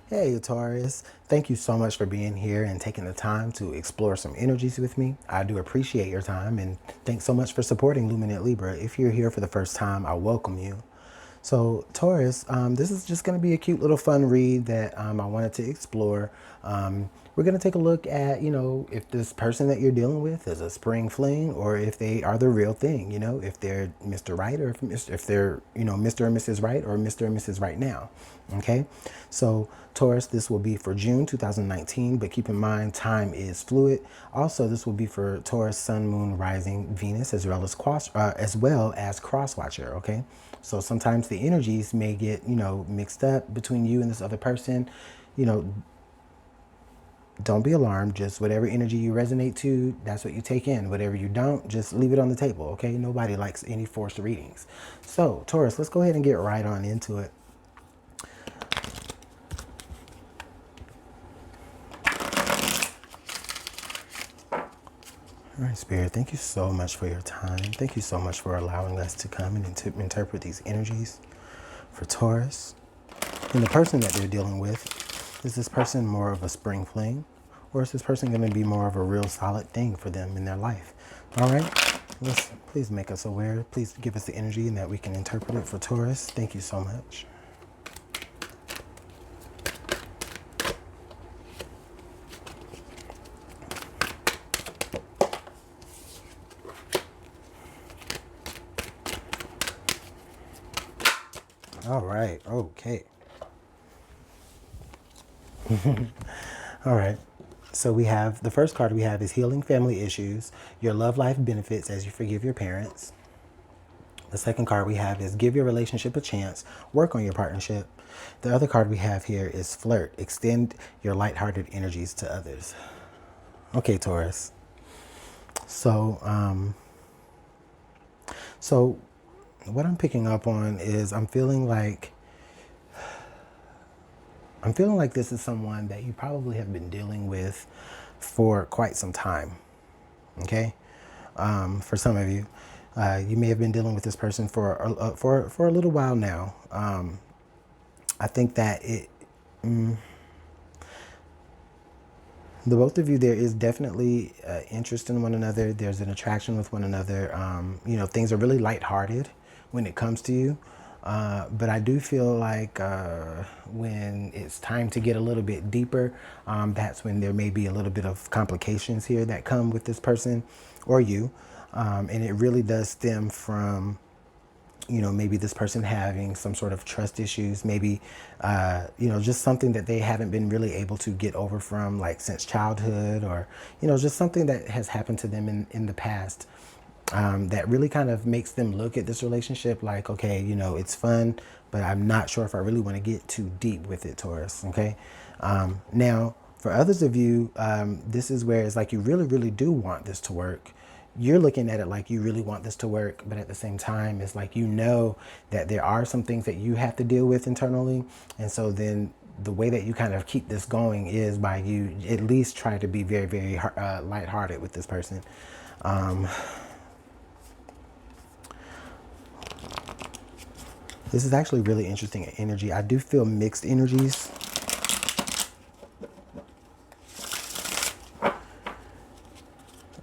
Hey Taurus, thank you so much for being here and taking the time to explore some energies with me. I do appreciate your time and thanks so much for supporting Luminant Libra. If you're here for the first time, I welcome you. So Taurus, this is just going to be a cute little fun read that I wanted to explore. We're going to take a look at, if this person that you're dealing with is a spring fling or if they are the real thing, if they're Mr. Right or if they're, Mr. and Mrs. Right or Mr. and Mrs. Right now. Okay. So Taurus, this will be for June 2019, but keep in mind time is fluid. Also, this will be for Taurus, Sun, Moon, Rising, Venus, as well as cross watcher. Okay. So sometimes the energies may get, mixed up between you and this other person. You know, don't be alarmed. Just whatever energy you resonate to, that's what you take in. Whatever you don't, just leave it on the table, okay? Nobody likes any forced readings. So, Taurus, let's go ahead and get right on into it. All right, Spirit, thank you so much for your time. Thank you so much for allowing us to come and interpret these energies for Taurus. And the person that they're dealing with, is this person more of a spring fling? Or is this person going to be more of a real solid thing for them in their life? All right, please make us aware. Please give us the energy and that we can interpret it for Taurus. Thank you so much. All right, okay. All right. So we have the first card we have is healing family issues. Your love life benefits as you forgive your parents. The second card we have is give your relationship a chance. Work on your partnership. The other card we have here is flirt. Extend your lighthearted energies to others. Okay, Taurus. So, so what I'm picking up on is I'm feeling like this is someone that you probably have been dealing with for quite some time. Okay, for some of you, you may have been dealing with this person for a little while now. I think that the both of you, there is definitely interest in one another. There's an attraction with one another. Things are really lighthearted when it comes to you. But I do feel like when it's time to get a little bit deeper, that's when there may be a little bit of complications here that come with this person or you. And it really does stem from, maybe this person having some sort of trust issues, maybe, just something that they haven't been really able to get over from like since childhood or, just something that has happened to them in the past. That really kind of makes them look at this relationship like, okay, it's fun, but I'm not sure if I really want to get too deep with it, Taurus, okay? Now, for others of you, this is where it's like you really, really do want this to work. You're looking at it like you really want this to work, but at the same time, it's like that there are some things that you have to deal with internally, and so then the way that you kind of keep this going is by you at least try to be very, very lighthearted with this person. This is actually really interesting energy. I do feel mixed energies.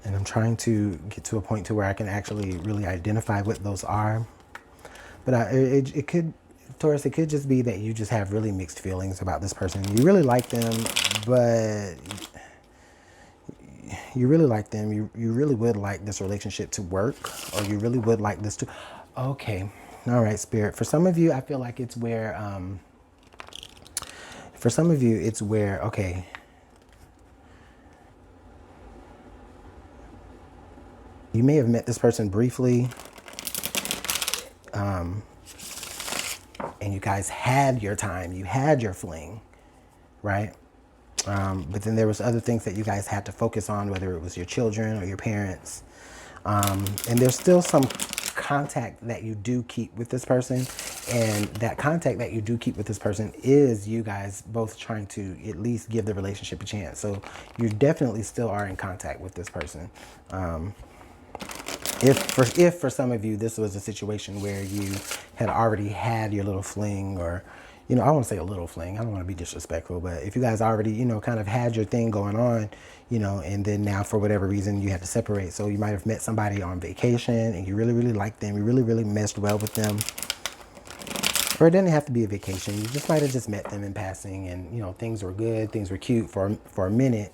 And I'm trying to get to a point to where I can actually really identify what those are. But it could, Taurus, it could just be that you just have really mixed feelings about this person. You really like them, but you really like them. You really would like this relationship to work, or you really would like this to... Okay. All right, Spirit. For some of you, I feel like it's where... for some of you, it's where, okay... You may have met this person briefly, and you guys had your time. You had your fling, right? But then there was other things that you guys had to focus on, whether it was your children or your parents. And there's still some contact that you do keep with this person. And that contact that you do keep with this person is you guys both trying to at least give the relationship a chance. So you definitely still are in contact with this person. If for some of you this was a situation where you had already had your little fling, or you know, I won't say a little fling. I don't want to be disrespectful, but if you guys already, you know, kind of had your thing going on, you know, and then now for whatever reason you had to separate. So you might have met somebody on vacation and you really, really liked them. You really, really meshed well with them. Or it doesn't have to be a vacation. You just might have just met them in passing and, you know, things were good. Things were cute for a minute.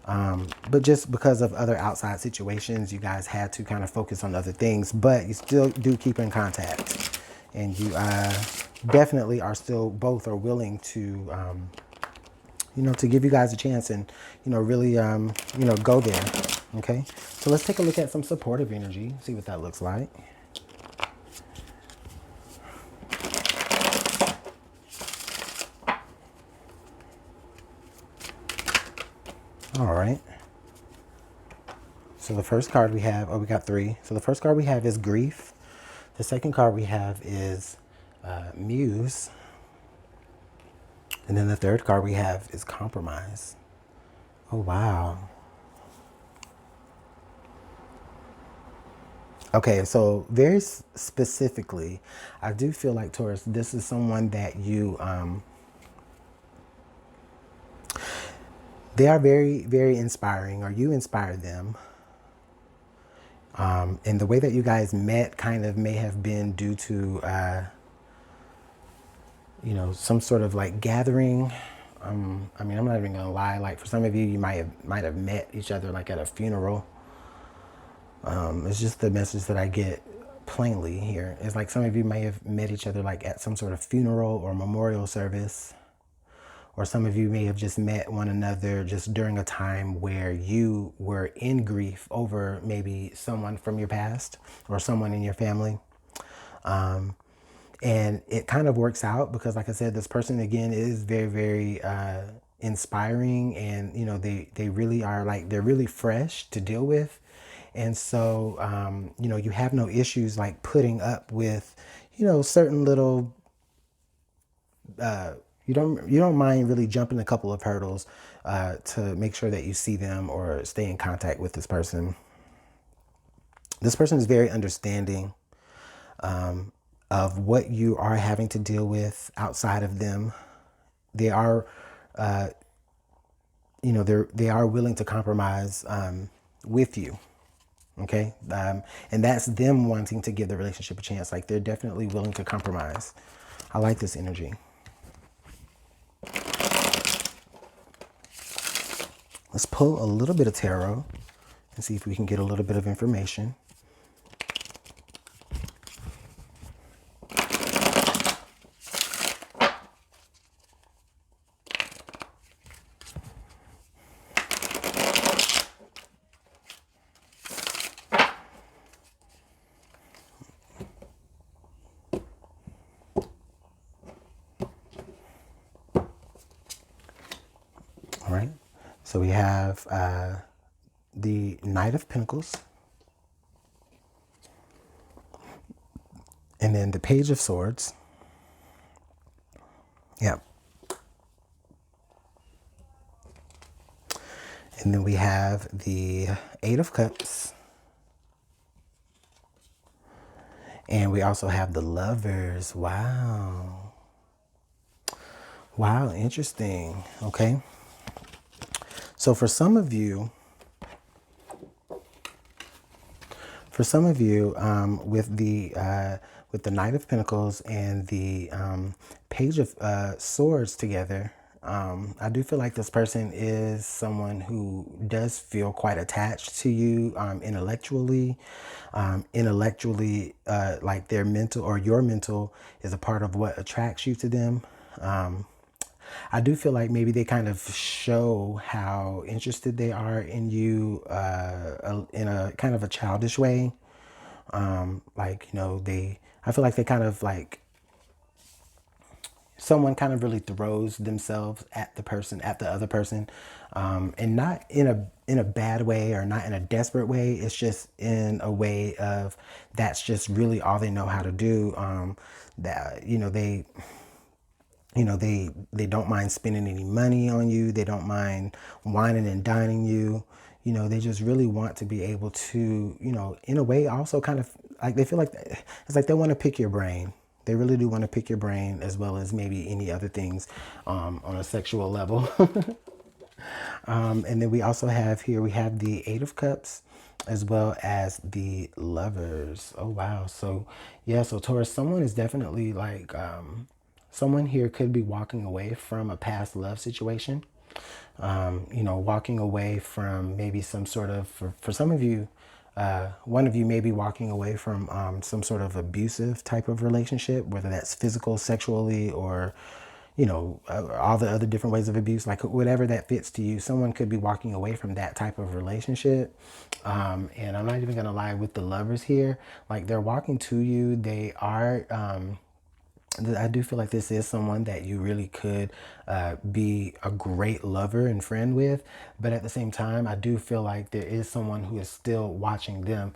But just because of other outside situations, you guys had to kind of focus on other things, but you still do keep in contact. And you definitely are still both are willing to, you know, to give you guys a chance and, you know, really, you know, go there. Okay. So let's take a look at some supportive energy, see what that looks like. All right. So the first card we have, oh, we got 3. So the first card we have is grief. The second card we have is muse. And then the third card we have is compromise. Oh, wow. Okay, so very specifically, I do feel like, Taurus, this is someone that you, they are very, very inspiring, or you inspire them. And the way that you guys met kind of may have been due to, you know, some sort of like gathering. I mean, I'm not even gonna lie. Like for some of you, you might have met each other like at a funeral. It's just the message that I get plainly here. It's like some of you may have met each other like at some sort of funeral or memorial service. Or some of you may have just met one another just during a time where you were in grief over maybe someone from your past or someone in your family. And it kind of works out because, like I said, this person, again, is very, very inspiring. And, you know, they really are like, they're really fresh to deal with. And so, you know, you have no issues like putting up with, you know, certain little, you don't mind really jumping a couple of hurdles to make sure that you see them or stay in contact with this person. This person is very understanding of what you are having to deal with outside of them. They are, you know, they are willing to compromise with you. Okay. And that's them wanting to give the relationship a chance. Like they're definitely willing to compromise. I like this energy. Let's pull a little bit of tarot and see if we can get a little bit of information. All right. So we have the Knight of Pentacles. And then the Page of Swords. Yep. And then we have the 8 of Cups. And we also have the Lovers. Wow. Wow, interesting. Okay. So for some of you, with the Knight of Pentacles and the Page of Swords together, I do feel like this person is someone who does feel quite attached to you intellectually. Like their mental or your mental is a part of what attracts you to them. I do feel like maybe they kind of show how interested they are in you in a kind of a childish way. Like, you know, I feel like they kind of like, someone kind of really throws themselves at the other person, and not in a bad way or not in a desperate way. It's just in a way of that's just really all they know how to do. That, you know, they don't mind spending any money on you. They don't mind whining and dining you. You know, they just really want to be able to, you know, in a way also kind of like they feel like it's like they want to pick your brain. They really do want to pick your brain, as well as maybe any other things on a sexual level. And then we also have here, we have the Eight of Cups as well as the Lovers. Oh, wow. So, yeah, so Taurus, someone is definitely like, someone here could be walking away from a past love situation. You know, walking away from maybe some sort of, for some of you, one of you may be walking away from some sort of abusive type of relationship, whether that's physical, sexually, or, you know, all the other different ways of abuse, like whatever that fits to you. Someone could be walking away from that type of relationship. And I'm not even going to lie, with the Lovers here, like they're walking to you. They are, I do feel like this is someone that you really could be a great lover and friend with. But at the same time, I do feel like there is someone who is still watching them.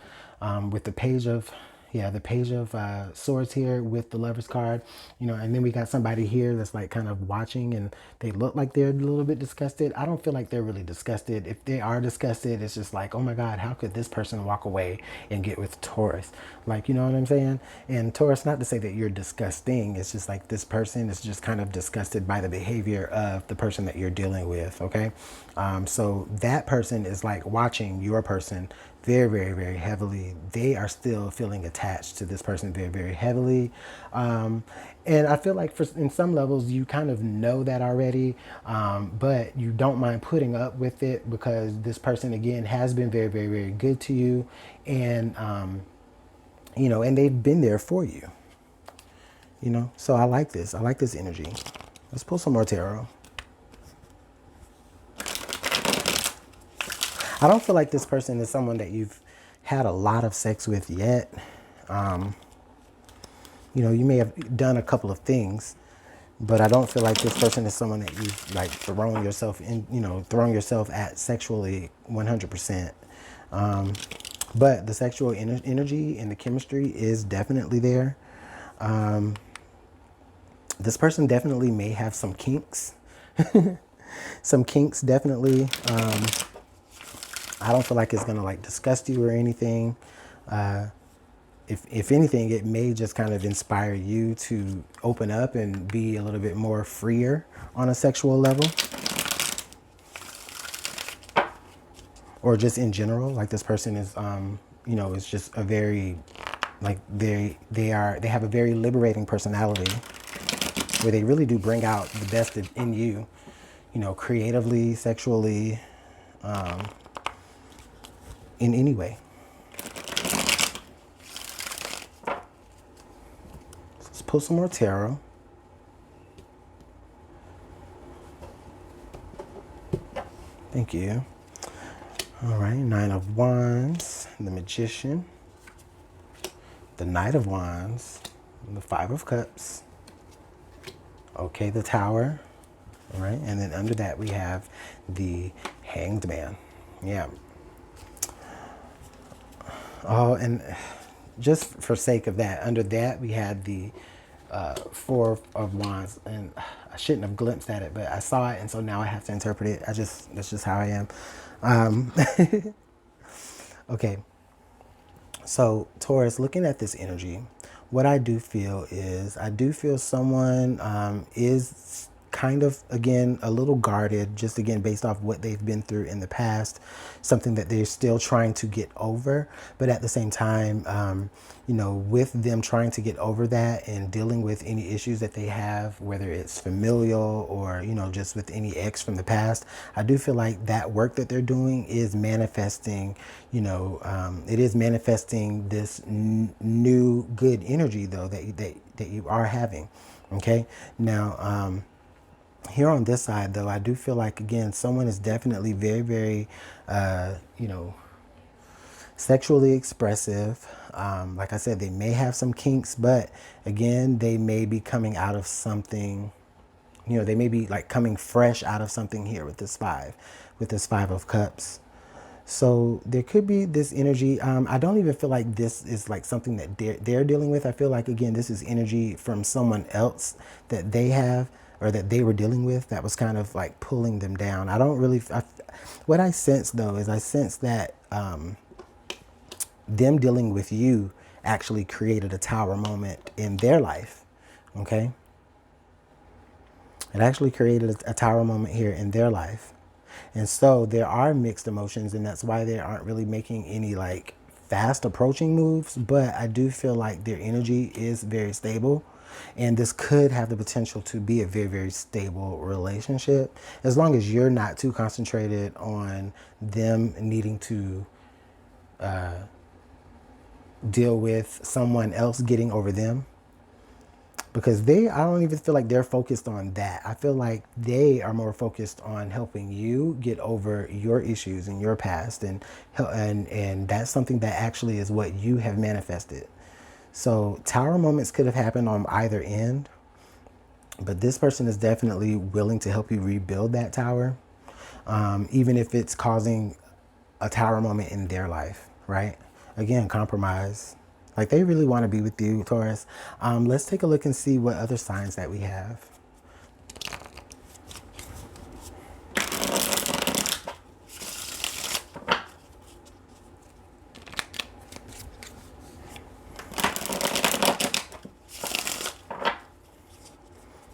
With the Page of, yeah, the Page of Swords here with the Lovers card, you know, and then we got somebody here that's like kind of watching, and they look like they're a little bit disgusted. I don't feel like they're really disgusted. If they are disgusted, it's just like, oh my God, how could this person walk away and get with Taurus? Like, you know what I'm saying? And Taurus, not to say that you're disgusting. It's just like this person is just kind of disgusted by the behavior of the person that you're dealing with. Okay. So that person is like watching your person very, very, very heavily. They are still feeling attached to this person very, very heavily. And I feel like in some levels, you kind of know that already, but you don't mind putting up with it because this person, again, has been very, very, very good to you. And, you know, and they've been there for you, you know? So I like this. I like this energy. Let's pull some more tarot. I don't feel like this person is someone that you've had a lot of sex with yet. You know, you may have done a couple of things, but I don't feel like this person is someone that you've like thrown yourself in, you know, thrown yourself at sexually 100%. But the sexual energy and the chemistry is definitely there. This person definitely may have some kinks. Some kinks, definitely. I don't feel like it's gonna like disgust you or anything. If anything, it may just kind of inspire you to open up and be a little bit more freer on a sexual level. Or just in general, like this person is, you know, is just a very, like they have a very liberating personality where they really do bring out the best in you, you know, creatively, sexually, in any way. Let's pull some more tarot. Thank you. All right, Nine of Wands, the Magician, the Knight of Wands, the Five of Cups. Okay, the Tower. All right, and then under that we have the Hanged Man. Yeah. Oh, and just for sake of that, under that we had the Four of Wands, and I shouldn't have glimpsed at it, but I saw it, and so now I have to interpret it. That's just how I am. Okay, so Taurus, looking at this energy, what I do feel is I do feel someone is kind of, again, a little guarded, just again based off what they've been through in the past, something that they're still trying to get over. But at the same time, you know, with them trying to get over that and dealing with any issues that they have, whether it's familial or, you know, just with any ex from the past, I do feel like that work that they're doing is manifesting, you know, it is manifesting this new good energy though that you are having. Okay, now here on this side though, I do feel like, again, someone is definitely very, very you know, sexually expressive. Like I said, they may have some kinks, but again, they may be coming out of something, you know, they may be like coming fresh out of something here with this Five of Cups. So there could be this energy. I don't even feel like this is like something that they're dealing with. I feel like, again, this is energy from someone else that they have or that they were dealing with that was kind of like pulling them down. I don't really, what I sense though is I sense that them dealing with you actually created a tower moment in their life. Okay? It actually created a tower moment here in their life. And so there are mixed emotions, and that's why they aren't really making any like fast approaching moves. But I do feel like their energy is very stable, and this could have the potential to be a very, very stable relationship, as long as you're not too concentrated on them needing to deal with someone else getting over them. Because I don't even feel like they're focused on that. I feel like they are more focused on helping you get over your issues in your past, and that's something that actually is what you have manifested. So tower moments could have happened on either end, but this person is definitely willing to help you rebuild that tower, even if it's causing a tower moment in their life, right? Again, compromise. Like, they really want to be with you, Taurus. Let's take a look and see what other signs that we have.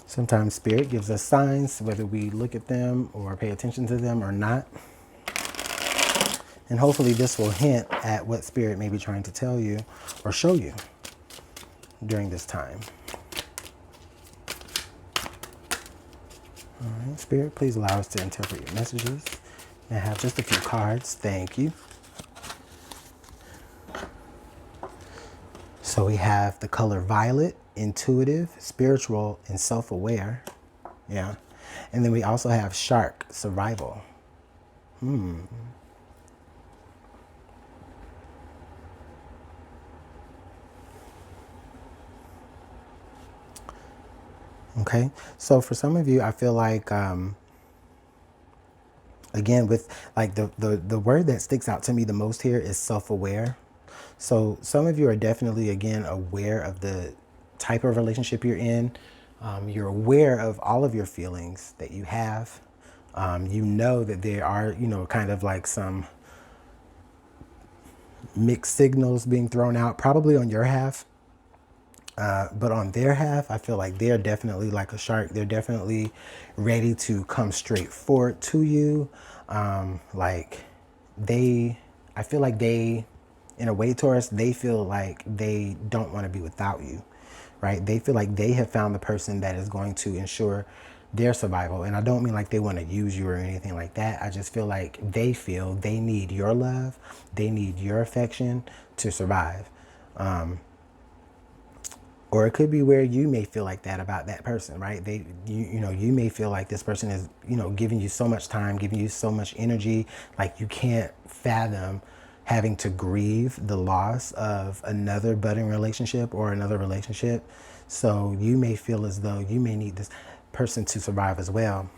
Sometimes Spirit gives us signs, whether we look at them or pay attention to them or not. And hopefully this will hint at what Spirit may be trying to tell you or show you during this time. All right, Spirit, please allow us to interpret your messages. I have just a few cards. Thank you. So we have the color violet, intuitive, spiritual, and self-aware. Yeah. And then we also have shark, survival. Okay. So for some of you, I feel like, again, with like the word that sticks out to me the most here is self-aware. So some of you are definitely, again, aware of the type of relationship you're in. You're aware of all of your feelings that you have. You know that there are, kind of like some mixed signals being thrown out, probably on your half. But on their half, I feel like they're definitely like a shark. They're definitely ready to come straight forward to you. I feel like they, in a way, Taurus, they feel like they don't want to be without you, right? They feel like they have found the person that is going to ensure their survival. And I don't mean like they want to use you or anything like that. I just feel like they feel they need your love. They need your affection to survive. Or it could be where you may feel like that about that person, right? You may feel like this person is, giving you so much time, giving you so much energy, like you can't fathom having to grieve the loss of another budding relationship or another relationship. So you may feel as though you may need this person to survive as well.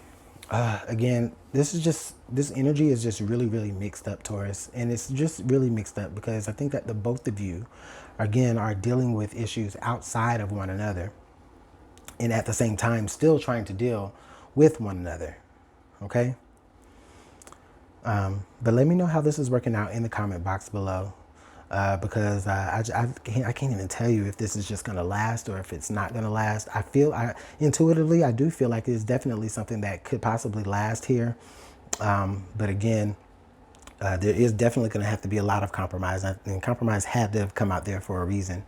Again, this energy is just really, really mixed up, Taurus. And it's just really mixed up because I think that the both of you, again, are dealing with issues outside of one another. And at the same time, still trying to deal with one another. Okay? But let me know how this is working out in the comment box below. Because I can't even tell you if this is just going to last or if it's not going to last. Intuitively, I do feel like it's definitely something that could possibly last here. But again, there is definitely going to have to be a lot of compromise. And compromise had to have come out there for a reason.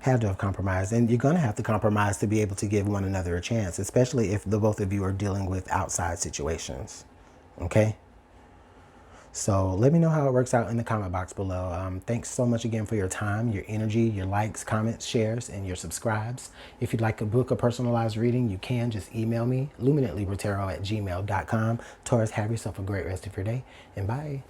Had to have compromised. And you're going to have to compromise to be able to give one another a chance, especially if the both of you are dealing with outside situations. Okay? So let me know how it works out in the comment box below. Thanks so much again for your time, your energy, your likes, comments, shares, and your subscribes. If you'd like to book a personalized reading, you can just email me, LuminantLibraTarot@gmail.com. Taurus, have yourself a great rest of your day, and bye.